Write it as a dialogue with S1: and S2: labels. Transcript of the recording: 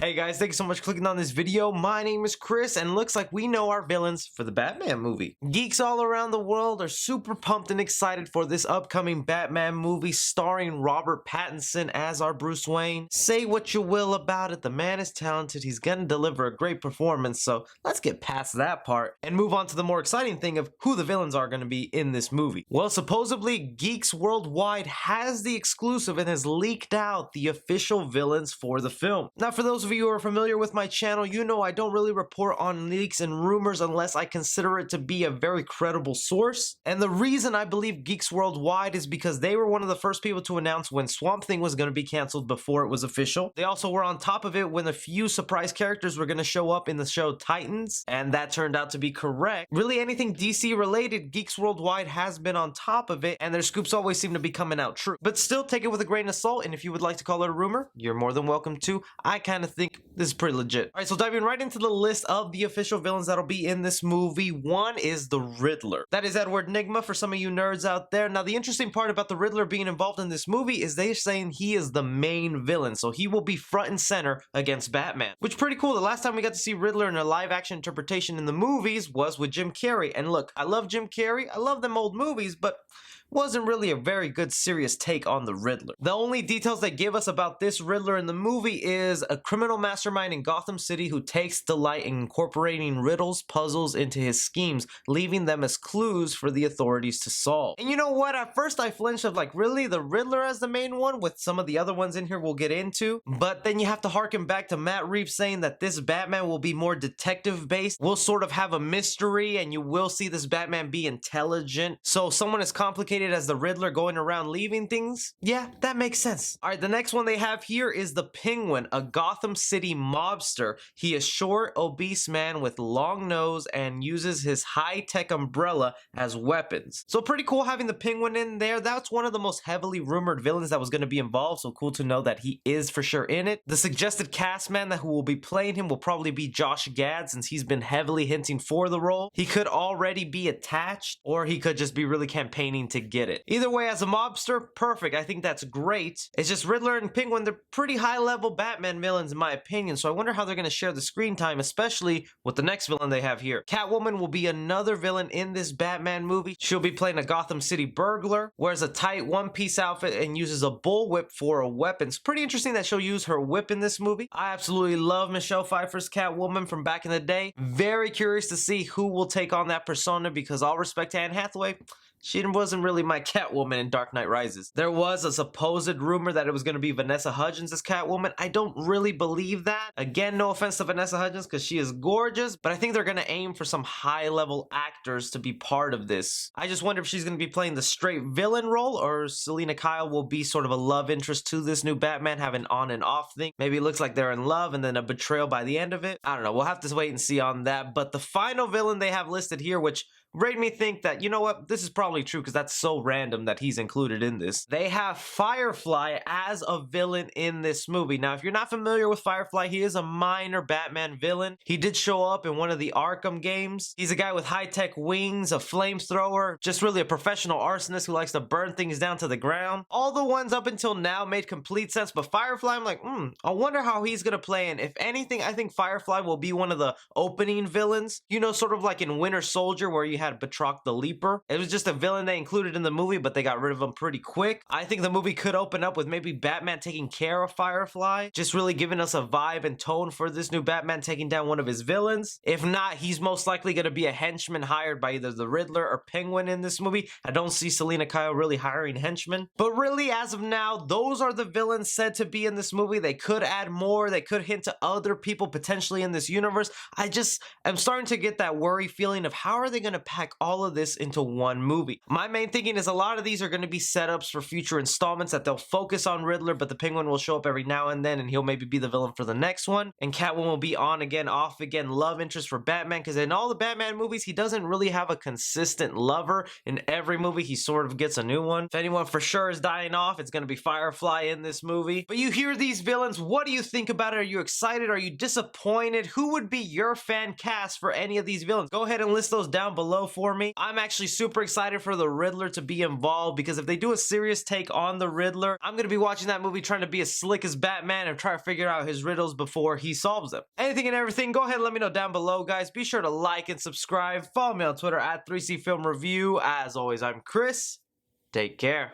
S1: Hey guys, thanks so much for clicking on this video. My name is Chris, and looks like we know our villains for the Batman movie. Geeks all around the world are super pumped and excited for this upcoming Batman movie starring Robert Pattinson as our Bruce Wayne. Say what you will about it, the man is talented, he's gonna deliver a great performance, so let's get past that part and move on to the more exciting thing of who the villains are gonna be in this movie. Well, supposedly Geeks Worldwide has the exclusive and has leaked out the official villains for the film. Now, for those of you who are familiar with my channel, you know I don't really report on leaks and rumors unless I consider it to be a very credible source. And the reason I believe Geeks Worldwide is because they were one of the first people to announce when Swamp Thing was going to be canceled before it was official. They also were on top of it when a few surprise characters were going to show up in the show Titans, and that turned out to be correct. Really, anything DC related, Geeks Worldwide has been on top of it, and their scoops always seem to be coming out true. But still, take it with a grain of salt, and if you would like to call it a rumor, you're more than welcome to. I kind of think this is pretty legit. Alright, so diving right into the list of the official villains that'll be in this movie. One is the Riddler. That is Edward Nygma for some of you nerds out there. Now, the interesting part about the Riddler being involved in this movie is they're saying he is the main villain, so he will be front and center against Batman, which is pretty cool. The last time we got to see Riddler in a live-action interpretation in the movies was with Jim Carrey, and look, I love Jim Carrey, I love them old movies, but wasn't really a very good serious take on the Riddler. The only details they give us about this Riddler in the movie is a criminal mastermind in Gotham City who takes delight in incorporating riddles, puzzles into his schemes, leaving them as clues for the authorities to solve. And you know what? At first I flinched of like, really? The Riddler as the main one with some of the other ones in here we'll get into? But then you have to harken back to Matt Reeves saying that this Batman will be more detective based. We'll sort of have a mystery and you will see this Batman be intelligent. So someone as complicated as the Riddler going around leaving things? Yeah, that makes sense. Alright, the next one they have here is the Penguin, a Gotham City mobster. He is short, obese man with long nose and uses his high-tech umbrella as weapons. So pretty cool having the Penguin in there. That's one of the most heavily rumored villains that was going to be involved, so cool to know that he is for sure in it. The suggested cast man who will be playing him will probably be Josh Gad, since he's been heavily hinting for the role. He could already be attached, or he could just be really campaigning to get it. Either way, as a mobster, perfect. I think that's great. It's just Riddler and Penguin, they're pretty high-level Batman villains in my opinion, so I wonder how they're going to share the screen time, especially with the next villain they have here. Catwoman will be another villain in this Batman movie. She'll be playing a Gotham City burglar, wears a tight one-piece outfit, and uses a bullwhip for a weapon. It's pretty interesting that she'll use her whip in this movie. I absolutely love Michelle Pfeiffer's Catwoman from back in the day. Very curious to see who will take on that persona, because all respect to Anne Hathaway, she wasn't really my Catwoman in Dark Knight Rises. There was a supposed rumor that it was going to be Vanessa Hudgens as Catwoman. I don't really believe that. Again, no offense to Vanessa Hudgens because she is gorgeous, but I think they're going to aim for some high-level actors to be part of this. I just wonder if she's going to be playing the straight villain role, or Selena Kyle will be sort of a love interest to this new Batman, have an on and off thing. Maybe it looks like they're in love and then a betrayal by the end of it. I don't know. We'll have to wait and see on that. But the final villain they have listed here, which made me think that, you know what, this is probably true because that's so random that he's included in this. They have Firefly as a villain in this movie. Now, if you're not familiar with Firefly, he is a minor Batman villain. He did show up in one of the Arkham games. He's a guy with high-tech wings, a flamethrower, just really a professional arsonist who likes to burn things down to the ground. All the ones up until now made complete sense, but Firefly, I'm like, I wonder how he's gonna play, and if anything, I think Firefly will be one of the opening villains. You know, sort of like in Winter Soldier where you had Batroc the Leaper. It was just a villain they included in the movie, but they got rid of him pretty quick. I think the movie could open up with maybe Batman taking care of Firefly, just really giving us a vibe and tone for this new Batman taking down one of his villains. If not, he's most likely going to be a henchman hired by either the Riddler or Penguin in this movie. I don't see Selena Kyle really hiring henchmen. But really, as of now, those are the villains said to be in this movie. They could add more. They could hint to other people potentially in this universe. I just am starting to get that worry feeling of how are they going to pack all of this into one movie. My main thinking is a lot of these are going to be setups for future installments, that they'll focus on Riddler, but the Penguin will show up every now and then and he'll maybe be the villain for the next one. And Catwoman will be on again, off again, love interest for Batman, because in all the Batman movies, he doesn't really have a consistent lover. In every movie, he sort of gets a new one. If anyone for sure is dying off, it's going to be Firefly in this movie. But you hear these villains, what do you think about it? Are you excited? Are you disappointed? Who would be your fan cast for any of these villains? Go ahead and list those down below. below for me. I'm actually super excited for the Riddler to be involved, because if they do a serious take on the Riddler, I'm gonna be watching that movie trying to be as slick as Batman and try to figure out his riddles before he solves them. Anything and everything, go ahead and let me know down below, guys. Be sure to like and subscribe. Follow me on Twitter at 3C Film Review. As always, I'm Chris. Take care.